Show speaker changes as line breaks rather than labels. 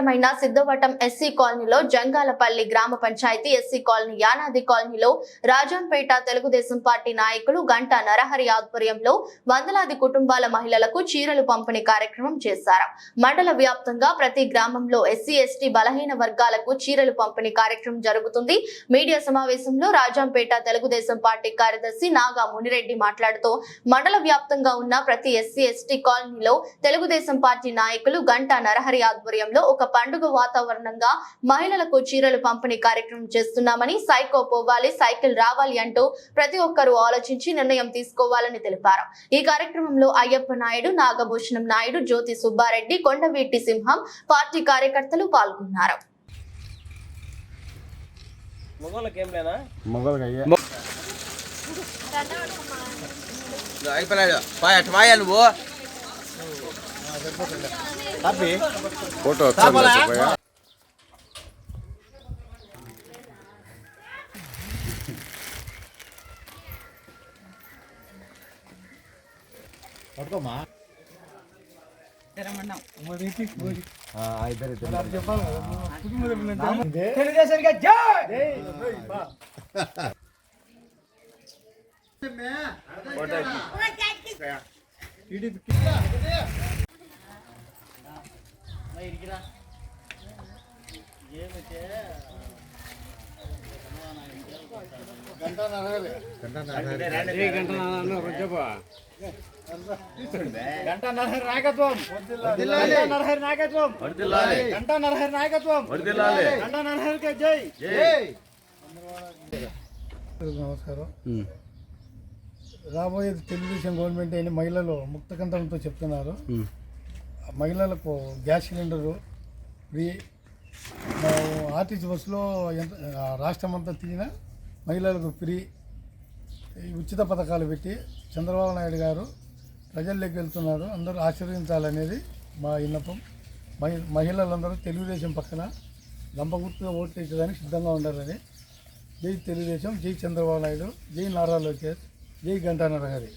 మండలమైన Siddhavatam SC కాలనీలో జంగాలపల్లి గ్రామ panchayat SC colony Yanadi కాలనీలో రాజంపేట తెలుగుదేశం పార్టీ నాయకులు గంటా నరహరి ఆధ్వర్యంలో వందలాది కుటుంబాల మహిళలకు చీరలు పంపిణీ కార్యక్రమం చేశారు. మండల వ్యాప్తంగా ప్రతి గ్రామంలో ఎస్సీ ఎస్టీ బలహీన వర్గాలకు చీరలు పంపిణీ కార్యక్రమం జరుగుతుంది. మీడియా సమావేశంలో రాజంపేట తెలుగుదేశం పార్టీ కార్యదర్శి నాగా మునిరెడ్డి మాట్లాడుతూ మండల వ్యాప్తంగా ఉన్న ప్రతి ఎస్సీ ఎస్టీ కాలనీలో తెలుగుదేశం పార్టీ నాయకులు గంటా నరహరి ఆధ్వర్యంలో ఒక పండుగ వాతావరణంగా మహిళలకు చీరలు పంపిణీ కార్యక్రమం చేస్తున్నామని, సైకో పోవాలి సైకిల్ రావాలి అంటూ ప్రతి ఒక్కరూ ఆలోచించి నిర్ణయం తీసుకోవాలని తెలిపారు. ఈ కార్యక్రమంలో అయ్యప్ప నాయుడు, నాగభూషణం నాయుడు, జ్యోతి సుబ్బారెడ్డి, కొండవీటి సింహం పార్టీ కార్యకర్తలు పాల్గొన్నారు.
ఫోటో పట్టుకోమా గంటా నరహరి నాయకత్వం, నరహరి నాయకత్వం, గంటా నరహరి నాయకత్వం, గంటా నరహరికి జై జై.
నమస్కారం. రాబోయే తెలుగుదేశం గవర్నమెంట్ అయిన మహిళలు ముక్తకంఠంతో చెప్తున్నారు. మహిళలకు గ్యాస్ సిలిండరు ఫ్రీ. ఆర్టీసీ బస్సులో రాష్ట్రం అంతా తిరిగిన మహిళలకు ఫ్రీ ఉచిత పథకాలు పెట్టి చంద్రబాబు నాయుడు గారు ప్రజల్లోకి వెళ్తున్నారు. అందరూ ఆశీర్వదించాలనేది మా విన్నపం. మహిళలందరూ తెలుగుదేశం పక్కన లంపగుర్తుగా ఓట్లు వేసేదానికి సిద్ధంగా ఉండాలని. జై తెలుగుదేశం, జై చంద్రబాబు నాయుడు, జై నారా లోకేష్, జై గంటా నరహరి.